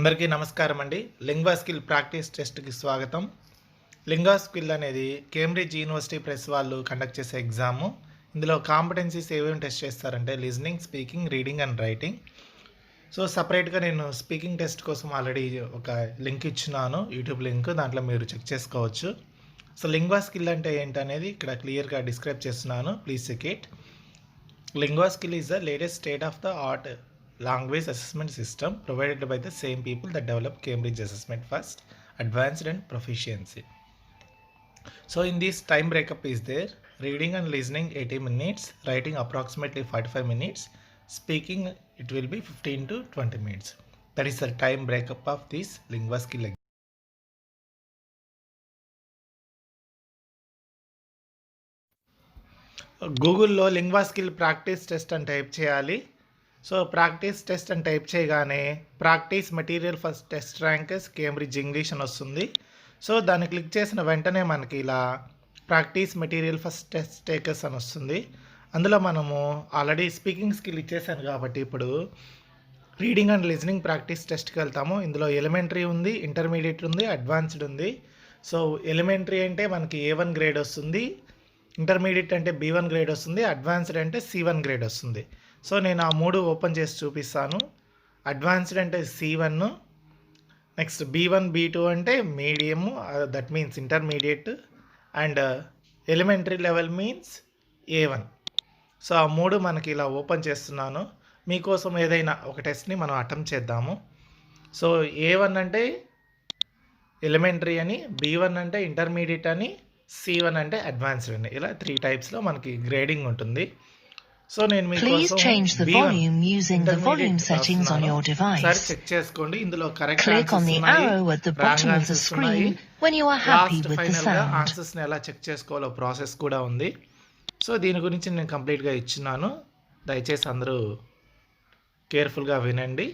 అందరికీ నమస్కారం అండి. లింగ్వా స్కిల్ ప్రాక్టీస్ టెస్ట్కి స్వాగతం. లింగ్వా స్కిల్ అనేది కేంబ్రిడ్జ్ యూనివర్సిటీ ప్రెస్ వాళ్ళు కండక్ట్ చేసే ఎగ్జాము. ఇందులో కాంపిటెన్సీస్ ఏమేమి టెస్ట్ చేస్తారంటే listening, speaking, reading and writing. So సపరేట్గా నేను స్పీకింగ్ టెస్ట్ కోసం ఆల్రెడీ ఒక లింక్ ఇచ్చినాను, యూట్యూబ్ లింక్. దాంట్లో మీరు చెక్ చేసుకోవచ్చు. సో లింగ్వా స్కిల్ అంటే ఏంటనేది ఇక్కడ క్లియర్గా డిస్క్రైబ్ చేస్తున్నాను. Please check it. Lingua Skill is the latest state-of-the-art language assessment system provided by the same people that developed Cambridge Assessment First, Advanced and Proficiency. So in this time breakup is there, reading and listening 80 minutes, writing approximately 45 minutes, speaking it will be 15 to 20 minutes. That is the time breakup of this Lingua Skill. గూగుల్లో Lingua Skill practice test అని type చేయాలి. So practice test అని type చేయగానే practice material first test rankers Cambridge English అని వస్తుంది. So దాన్ని click చేసిన వెంటనే మనకి ఇలా practice material first test takers అని వస్తుంది. అందులో మనము ఆల్రెడీ స్పీకింగ్ స్కిల్ ఇచ్చేసాను కాబట్టి ఇప్పుడు రీడింగ్ అండ్ లిజనింగ్ ప్రాక్టీస్ టెస్ట్కి వెళ్తాము. ఇందులో ఎలిమెంటరీ ఉంది, ఇంటర్మీడియట్ ఉంది, అడ్వాన్స్డ్ ఉంది. సో ఎలిమెంటరీ అంటే మనకి A1 గ్రేడ్ వస్తుంది, ఇంటర్మీడియట్ అంటే B1 గ్రేడ్ వస్తుంది, అడ్వాన్స్డ్ అంటే C1 గ్రేడ్ వస్తుంది. సో నేను ఆ మూడు ఓపెన్ చేసి చూపిస్తాను. అడ్వాన్స్డ్ అంటే C1, నెక్స్ట్ B1 B2 అంటే medium, that means intermediate, and elementary level means A1. So ఆ మూడు మనకి ఇలా ఓపెన్ చేస్తున్నాను. మీకోసం ఏదైనా ఒక టెస్ట్ని మనం అటెంప్ట్ చేద్దాము. సో A1 అంటే ఎలిమెంటరీ అని, B1 అంటే ఇంటర్మీడియట్ అని, C1 అంటే అడ్వాన్స్డ్ అని. ఇలా 3 టైప్స్లో మనకి గ్రేడింగ్ ఉంటుంది. సో నేను మీకోసం ఒకసారి చెక్ చేసుకోండి. ఇందులో కరెక్ట్ ఆన్సర్స్ ఉన్నాయి. లాస్ట్ ఫైనల్గా ఆన్సర్స్ని ఎలా చెక్ చేసుకోవాలో ప్రాసెస్ కూడా ఉంది. సో దీని గురించి నేను కంప్లీట్గా ఇచ్చినాను. దయచేసి అందరూ కేర్ఫుల్గా వినండి.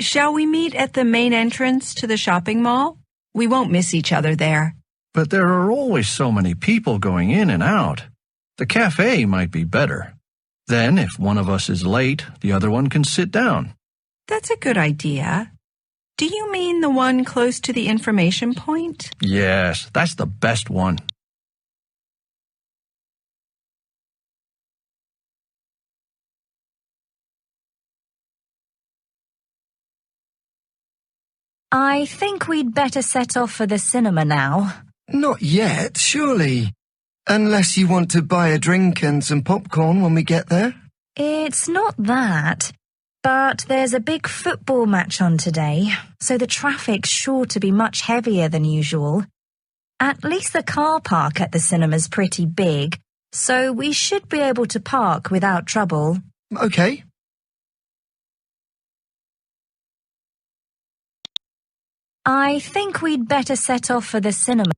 Shall we meet at the main entrance to the shopping mall? We won't miss each other there. But there are always so many people going in and out. The cafe might be better. Then, if one of us is late, the other one can sit down. That's a good idea. Do you mean the one close to the information point? Yes, that's the best one. I think we'd better set off for the cinema now. Not yet, surely. Unless you want to buy a drink and some popcorn when we get there. It's not that. But there's a big football match on today, so the traffic's sure to be much heavier than usual. At least the car park at the cinema's pretty big, so we should be able to park without trouble. Okay. I think we'd better set off for the cinema.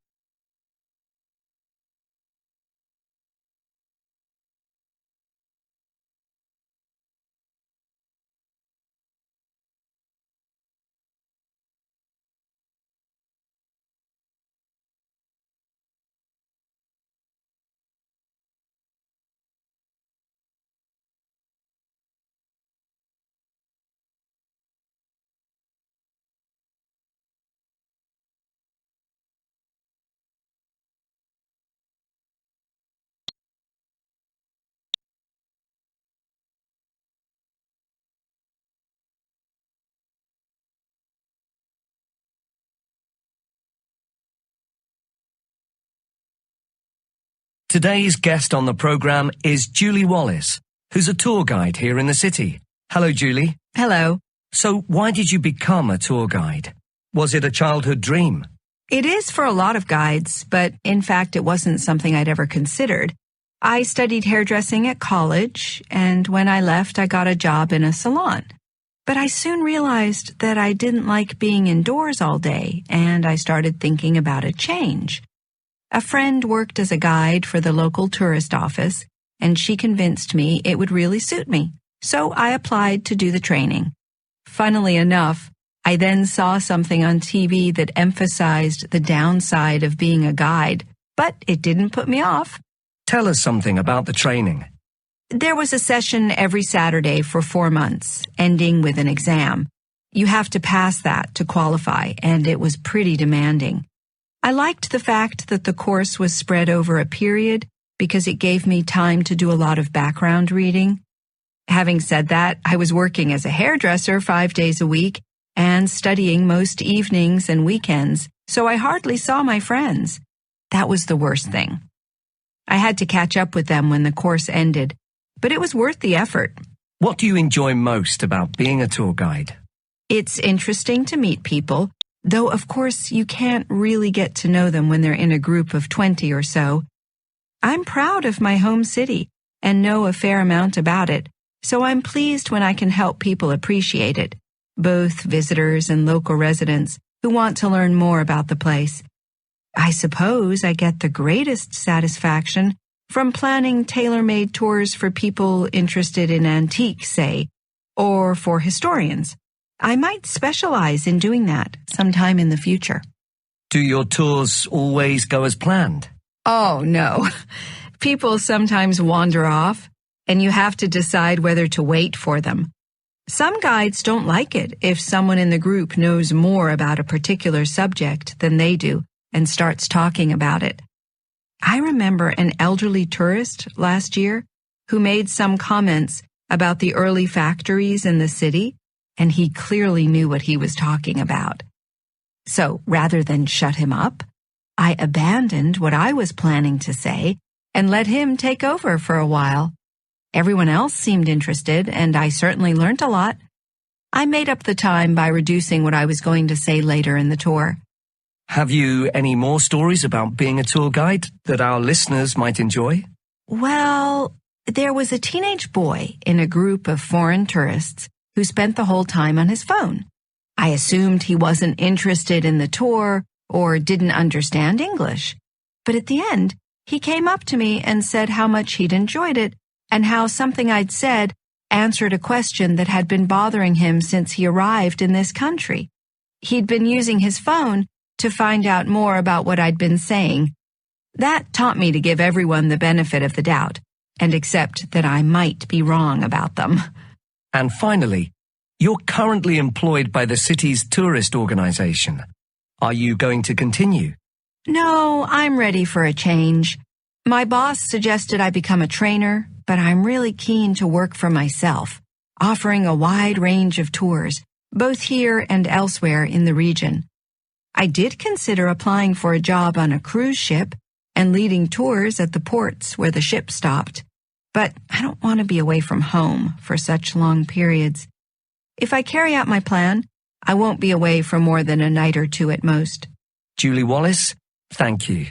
Today's guest on the program is Julie Wallace, who's a tour guide here in the city. Hello, Julie. Hello. So why did you become a tour guide? Was it a childhood dream? It is for a lot of guides, but in fact it wasn't something I'd ever considered. I studied hairdressing at college, and when I left I got a job in a salon. But I soon realized that I didn't like being indoors all day, and I started thinking about a change. A friend worked as a guide for the local tourist office, and she convinced me it would really suit me. So I applied to do the training. Funnily enough, I then saw something on TV that emphasized the downside of being a guide, but it didn't put me off. Tell us something about the training. There was a session every Saturday for 4 months, ending with an exam. You have to pass that to qualify, and it was pretty demanding. I liked the fact that the course was spread over a period because it gave me time to do a lot of background reading. Having said that, I was working as a hairdresser 5 days a week and studying most evenings and weekends, so I hardly saw my friends. That was the worst thing. I had to catch up with them when the course ended, but it was worth the effort. What do you enjoy most about being a tour guide? It's interesting to meet people, though of course you can't really get to know them when they're in a group of 20 or so. I'm proud of my home city and know a fair amount about it, so I'm pleased when I can help people appreciate it, both visitors and local residents who want to learn more about the place. I suppose I get the greatest satisfaction from planning tailor-made tours for people interested in antiques, say, or for historians. I might specialize in doing that sometime in the future. Do your tours always go as planned? Oh, no. People sometimes wander off, and you have to decide whether to wait for them. Some guides don't like it if someone in the group knows more about a particular subject than they do and starts talking about it. I remember an elderly tourist last year who made some comments about the early factories in the city, and he clearly knew what he was talking about. So rather than shut him up, I abandoned what I was planning to say and let him take over for a while. Everyone else seemed interested, and I certainly learned a lot. I made up the time by reducing what I was going to say later in the tour. Have you any more stories about being a tour guide that our listeners might enjoy? Well, there was a teenage boy in a group of foreign tourists who spent the whole time on his phone. I assumed he wasn't interested in the tour or didn't understand English. But at the end, he came up to me and said how much he'd enjoyed it and how something I'd said answered a question that had been bothering him since he arrived in this country. He'd been using his phone to find out more about what I'd been saying. That taught me to give everyone the benefit of the doubt and accept that I might be wrong about them. And finally, you're currently employed by the city's tourist organization. Are you going to continue? No, I'm ready for a change. My boss suggested I become a trainer, but I'm really keen to work for myself, offering a wide range of tours, both here and elsewhere in the region. I did consider applying for a job on a cruise ship and leading tours at the ports where the ship stopped, but I don't want to be away from home for such long periods. If I carry out my plan, I won't be away for more than a night or two at most. Julie Wallace, thank you.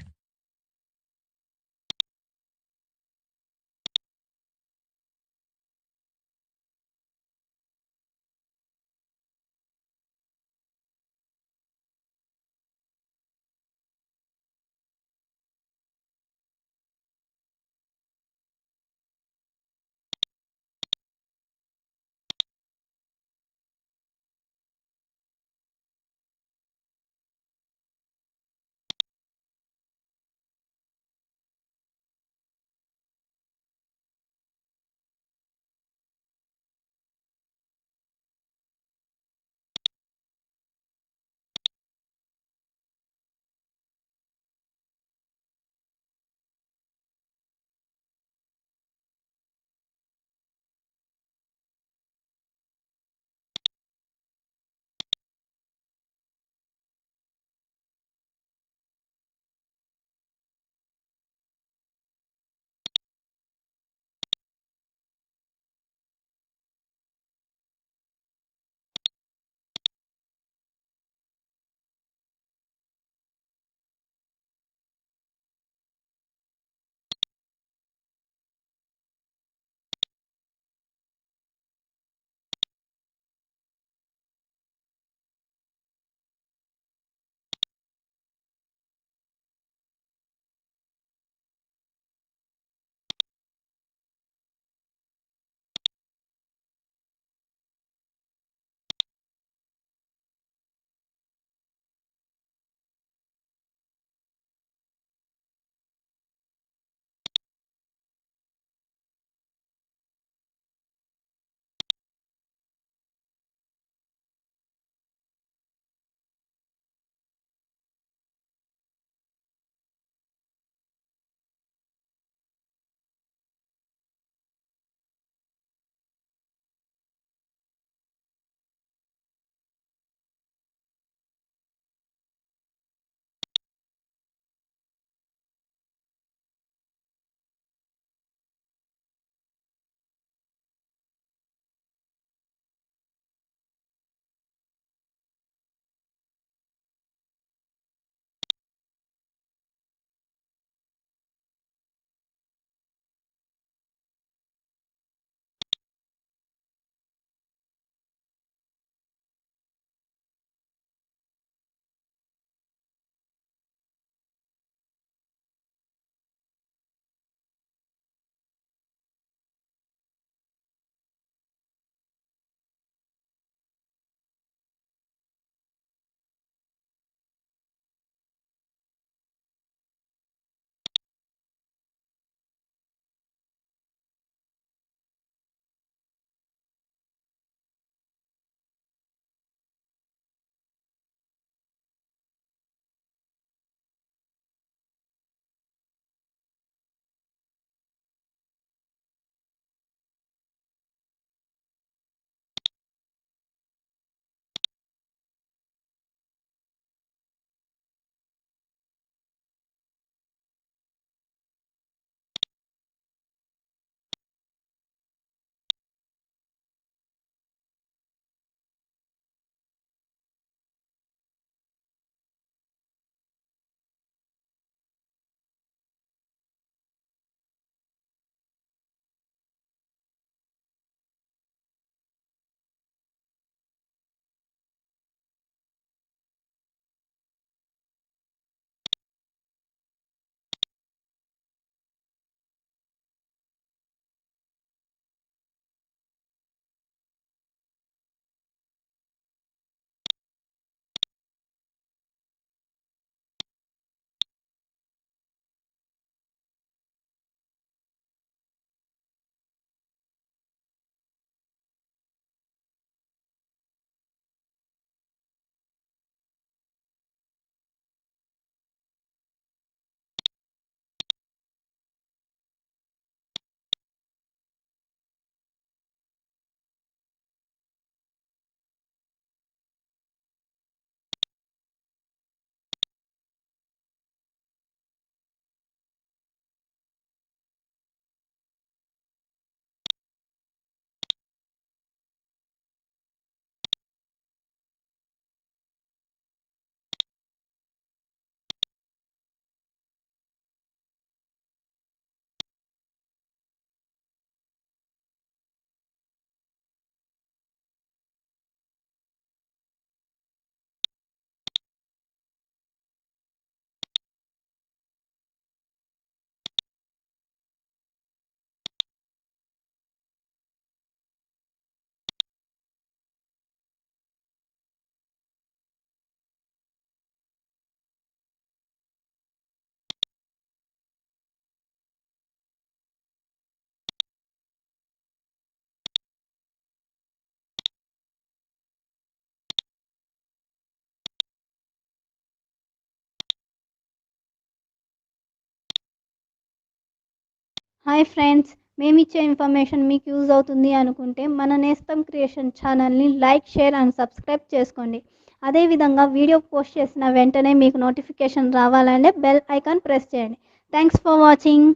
Hi friends, మేమిచ్చే information మీకు use అవుతుంది అనుకుంటే మన నేస్తం creation ఛానల్ని like, share and subscribe చేసుకోండి. అదేవిధంగా video post చేసిన వెంటనే మీకు నోటిఫికేషన్ రావాలంటే బెల్ ఐకాన్ ప్రెస్ చేయండి. Thanks for watching.